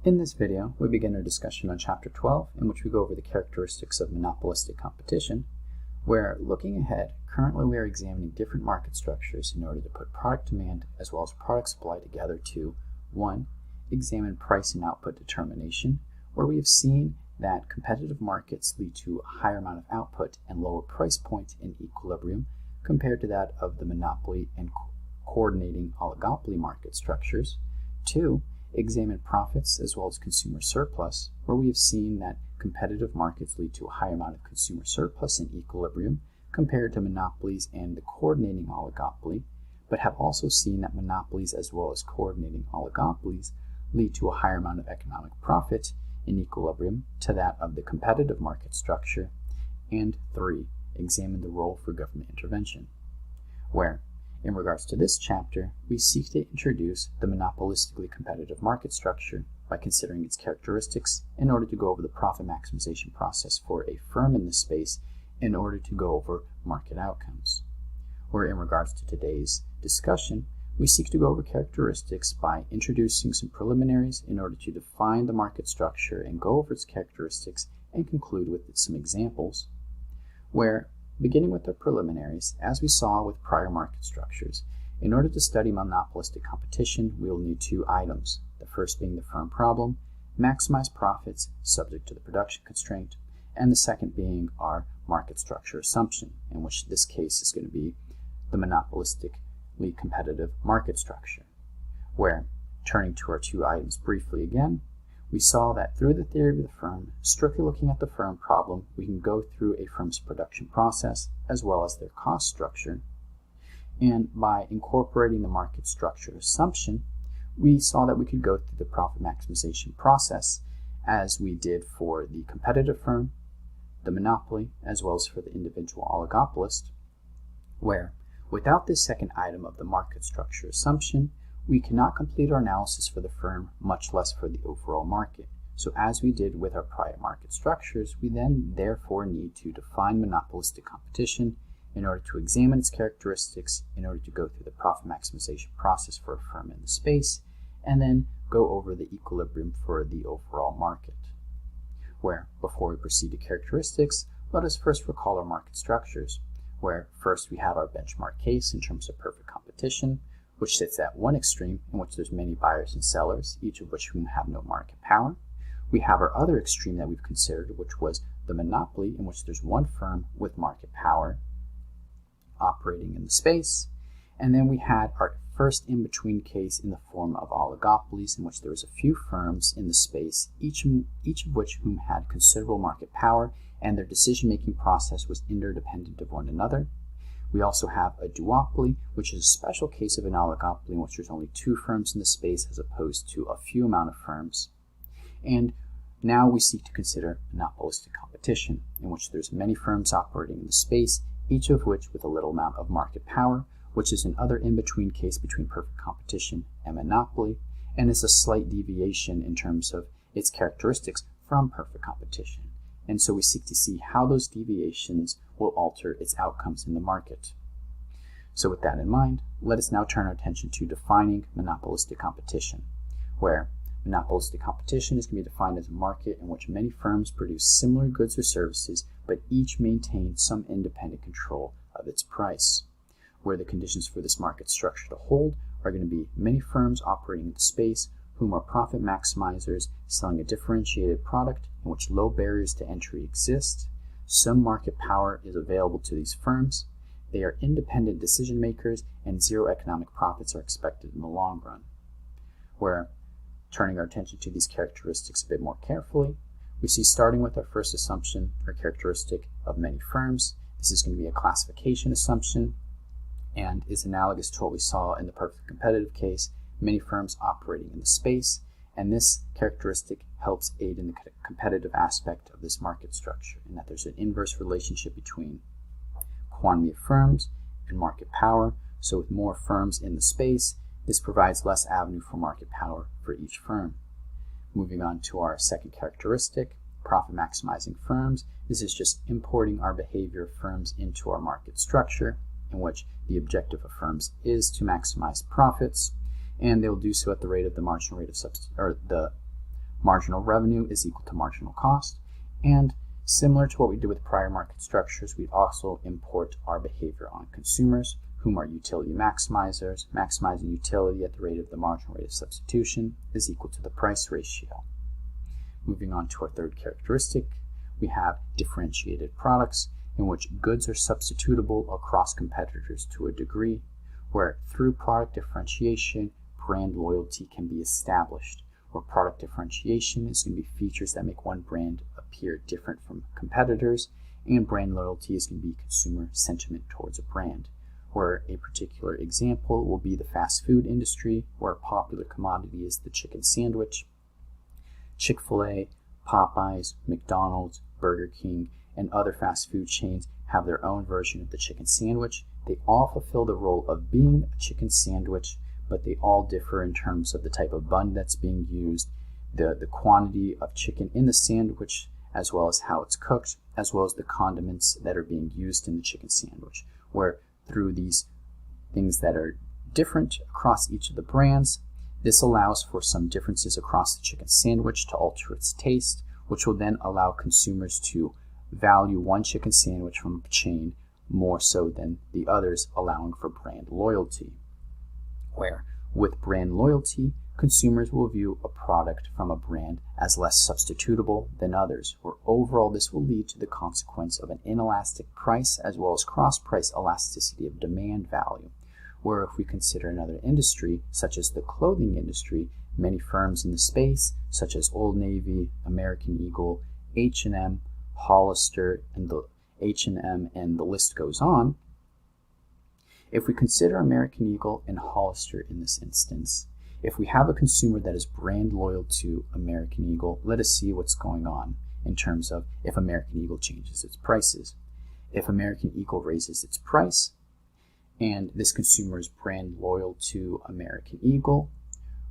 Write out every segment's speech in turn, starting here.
In this video, we begin our discussion on Chapter 12, in which we go over the characteristics of monopolistic competition, where, looking ahead, currently we are examining different market structures in order to put product demand as well as product supply together to 1. Examine price and output determination, where we have seen that competitive markets lead to a higher amount of output and lower price point in equilibrium compared to that of the monopoly and coordinating oligopoly market structures. 2. Examine profits as well as consumer surplus, where we have seen that competitive markets lead to a high amount of consumer surplus in equilibrium compared to monopolies and the coordinating oligopoly, but have also seen that monopolies as well as coordinating oligopolies lead to a higher amount of economic profit in equilibrium to that of the competitive market structure. And 3. Examine the role for government intervention, where in regards to this chapter, we seek to introduce the monopolistically competitive market structure by considering its characteristics in order to go over the profit maximization process for a firm in this space in order to go over market outcomes. Where in regards to today's discussion, we seek to go over characteristics by introducing some preliminaries in order to define the market structure and go over its characteristics and conclude with some examples, where beginning with the preliminaries, as we saw with prior market structures, in order to study monopolistic competition, we will need two items. The first being the firm problem, maximize profits subject to the production constraint, and the second being our market structure assumption, in which this case is going to be the monopolistically competitive market structure. Where, turning to our two items briefly again, we saw that through the theory of the firm, strictly looking at the firm problem, we can go through a firm's production process as well as their cost structure. And by incorporating the market structure assumption, we saw that we could go through the profit maximization process as we did for the competitive firm, the monopoly, as well as for the individual oligopolist, where without this second item of the market structure assumption, we cannot complete our analysis for the firm, much less for the overall market. So as we did with our prior market structures, we then therefore need to define monopolistic competition in order to examine its characteristics, in order to go through the profit maximization process for a firm in the space, and then go over the equilibrium for the overall market. Where, before we proceed to characteristics, let us first recall our market structures, where first we have our benchmark case in terms of perfect competition, which sits at one extreme in which there's many buyers and sellers, each of which whom have no market power. We have our other extreme that we've considered, which was the monopoly, in which there's one firm with market power operating in the space. And then we had our first in-between case in the form of oligopolies, in which there was a few firms in the space, each of which whom had considerable market power, and their decision-making process was interdependent of one another. We also have a duopoly, which is a special case of an oligopoly in which there's only two firms in the space as opposed to a few amount of firms. And now we seek to consider monopolistic competition, in which there's many firms operating in the space, each of which with a little amount of market power, which is another in-between case between perfect competition and monopoly, and is a slight deviation in terms of its characteristics from perfect competition. And so we seek to see how those deviations will alter its outcomes in the market. So with that in mind, let us now turn our attention to defining monopolistic competition, where monopolistic competition is going to be defined as a market in which many firms produce similar goods or services, but each maintain some independent control of its price. Where the conditions for this market structure to hold are going to be many firms operating in the space whom are profit maximizers selling a differentiated product in which low barriers to entry exist. Some market power is available to these firms. They are independent decision makers, and zero economic profits are expected in the long run. Where, turning our attention to these characteristics a bit more carefully, we see starting with our first assumption or characteristic of many firms. This is going to be a classification assumption and is analogous to what we saw in the perfect competitive case, many firms operating in the space, and this characteristic helps aid in the competitive aspect of this market structure, in that there's an inverse relationship between quantity of firms and market power. So with more firms in the space, this provides less avenue for market power for each firm. Moving on to our second characteristic, profit maximizing firms. This is just importing our behavior of firms into our market structure, in which the objective of firms is to maximize profits, and they will do so at the rate of the marginal rate of marginal revenue is equal to marginal cost, and similar to what we did with prior market structures, we also import our behavior on consumers, whom are utility maximizers. Maximizing utility at the rate of the marginal rate of substitution is equal to the price ratio. Moving on to our third characteristic, we have differentiated products in which goods are substitutable across competitors to a degree, where through product differentiation, brand loyalty can be established. Where product differentiation is going to be features that make one brand appear different from competitors, and brand loyalty is going to be consumer sentiment towards a brand. Where a particular example will be the fast food industry, where a popular commodity is the chicken sandwich. Chick-fil-A, Popeyes, McDonald's, Burger King, and other fast food chains have their own version of the chicken sandwich. They all fulfill the role of being a chicken sandwich, but they all differ in terms of the type of bun that's being used, the quantity of chicken in the sandwich, as well as how it's cooked, as well as the condiments that are being used in the chicken sandwich. Where through these things that are different across each of the brands, this allows for some differences across the chicken sandwich to alter its taste, which will then allow consumers to value one chicken sandwich from a chain more so than the others, allowing for brand loyalty. Where with brand loyalty, consumers will view a product from a brand as less substitutable than others, where overall this will lead to the consequence of an inelastic price as well as cross-price elasticity of demand value. Where if we consider another industry, such as the clothing industry, many firms in the space, such as Old Navy, American Eagle, H&M, Hollister, and the list goes on. If we consider American Eagle and Hollister in this instance, if we have a consumer that is brand loyal to American Eagle, let us see what's going on in terms of if American Eagle changes its prices. If American Eagle raises its price, and this consumer is brand loyal to American Eagle,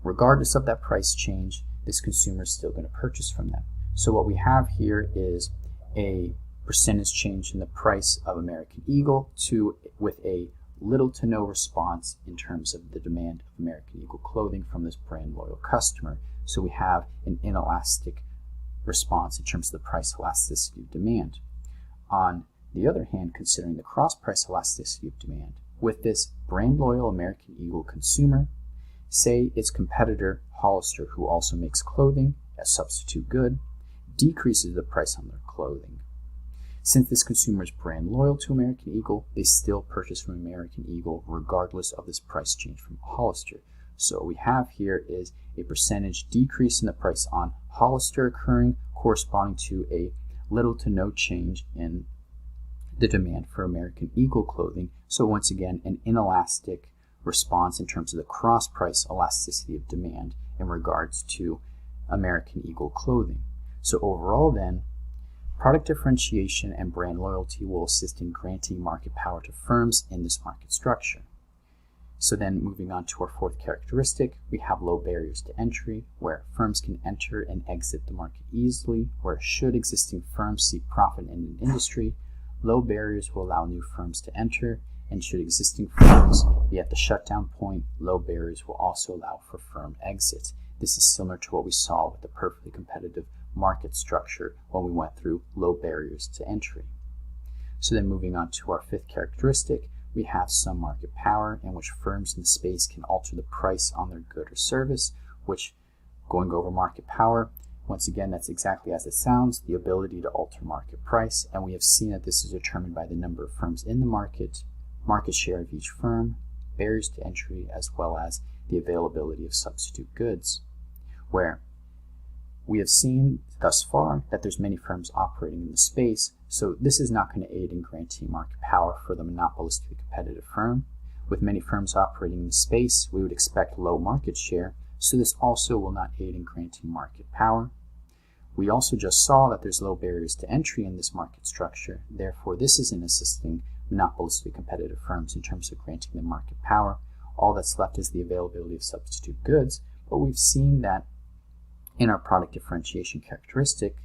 regardless of that price change, this consumer is still going to purchase from them. So what we have here is a percentage change in the price of American Eagle with a little to no response in terms of the demand of American Eagle clothing from this brand loyal customer. So we have an inelastic response in terms of the price elasticity of demand. On the other hand, considering the cross-price elasticity of demand, with this brand loyal American Eagle consumer, say its competitor Hollister, who also makes clothing as substitute good, decreases the price on their clothing. Since this consumer is brand loyal to American Eagle, they still purchase from American Eagle regardless of this price change from Hollister. So what we have here is a percentage decrease in the price on Hollister occurring, corresponding to a little to no change in the demand for American Eagle clothing. So once again, an inelastic response in terms of the cross-price elasticity of demand in regards to American Eagle clothing. So overall then, product differentiation and brand loyalty will assist in granting market power to firms in this market structure. So then moving on to our fourth characteristic, we have low barriers to entry, where firms can enter and exit the market easily, where should existing firms seek profit in an industry, low barriers will allow new firms to enter, and should existing firms be at the shutdown point, low barriers will also allow for firm exit. This is similar to what we saw with the perfectly competitive market structure when we went through low barriers to entry. So then moving on to our fifth characteristic, we have some market power in which firms in the space can alter the price on their good or service, which, going over market power, once again, that's exactly as it sounds, the ability to alter market price, and we have seen that this is determined by the number of firms in the market share of each firm, barriers to entry, as well as the availability of substitute goods, where we have seen thus far that there's many firms operating in the space, so this is not going to aid in granting market power for the monopolistically competitive firm. With many firms operating in the space, we would expect low market share, so this also will not aid in granting market power. We also just saw that there's low barriers to entry in this market structure, therefore this isn't assisting monopolistically competitive firms in terms of granting them market power. All that's left is the availability of substitute goods, but we've seen that in our product differentiation characteristic,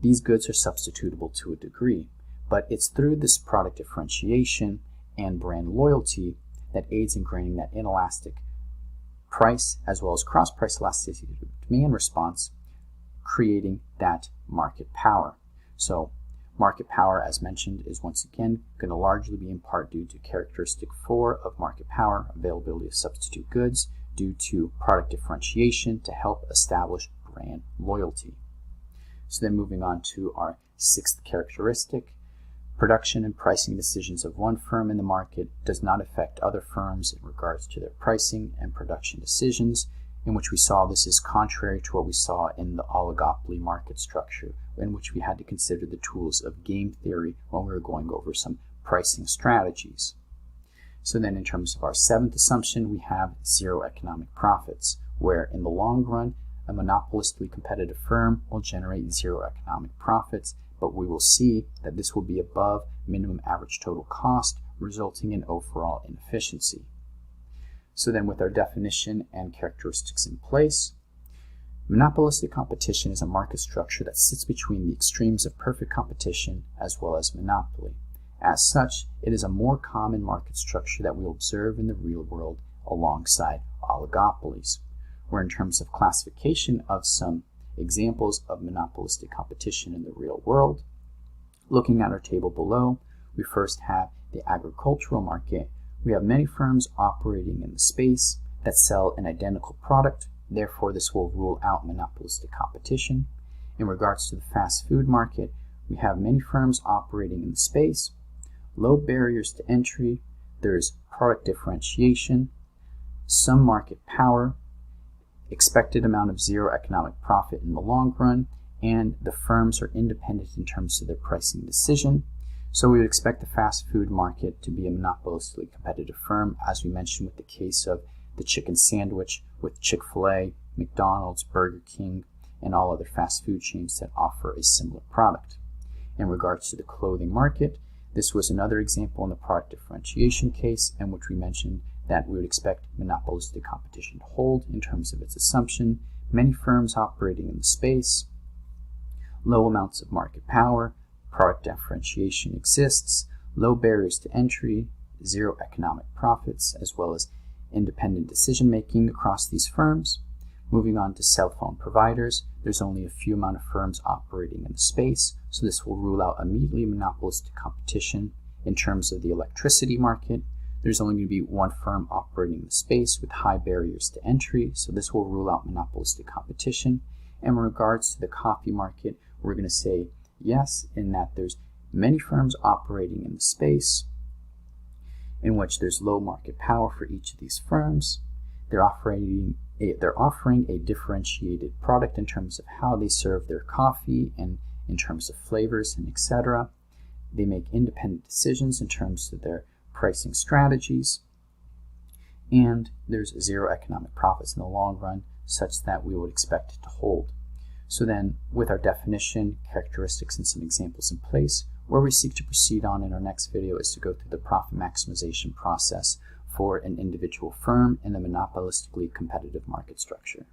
these goods are substitutable to a degree, but it's through this product differentiation and brand loyalty that aids in granting that inelastic price as well as cross-price elasticity demand response creating that market power. So market power, as mentioned, is once again going to largely be in part due to characteristic 4 of market power, availability of substitute goods, due to product differentiation to help establish brand loyalty. So then moving on to our 6th characteristic, production and pricing decisions of one firm in the market does not affect other firms in regards to their pricing and production decisions, in which we saw this is contrary to what we saw in the oligopoly market structure, in which we had to consider the tools of game theory when we were going over some pricing strategies. So then in terms of our 7th assumption, we have zero economic profits, where in the long run, a monopolistically competitive firm will generate zero economic profits, but we will see that this will be above minimum average total cost, resulting in overall inefficiency. So then with our definition and characteristics in place, monopolistic competition is a market structure that sits between the extremes of perfect competition as well as monopoly. As such, it is a more common market structure that we observe in the real world alongside oligopolies, where in terms of classification of some examples of monopolistic competition in the real world, looking at our table below, we first have the agricultural market. We have many firms operating in the space that sell an identical product, therefore this will rule out monopolistic competition. In regards to the fast food market, we have many firms operating in the space, low barriers to entry, there's product differentiation, some market power, expected amount of zero economic profit in the long run, and the firms are independent in terms of their pricing decision. So we would expect the fast food market to be a monopolistically competitive firm, as we mentioned with the case of the chicken sandwich with Chick-fil-A, McDonald's, Burger King, and all other fast food chains that offer a similar product. In regards to the clothing market, this was another example in the product differentiation case, in which we mentioned that we would expect monopolistic competition to hold in terms of its assumption, many firms operating in the space, low amounts of market power, product differentiation exists, low barriers to entry, zero economic profits, as well as independent decision making across these firms. Moving on to cell phone providers, there's only a few amount of firms operating in the space, so this will rule out immediately monopolistic competition. In terms of the electricity market, there's only going to be one firm operating in the space with high barriers to entry, so this will rule out monopolistic competition. And in regards to the coffee market, we're going to say yes, in that there's many firms operating in the space, in which there's low market power for each of these firms. They're offering a differentiated product in terms of how they serve their coffee and in terms of flavors and etc. They make independent decisions in terms of their pricing strategies, and there's zero economic profits in the long run, such that we would expect it to hold. So then, with our definition, characteristics, and some examples in place, where we seek to proceed on in our next video is to go through the profit maximization process for an individual firm in a monopolistically competitive market structure.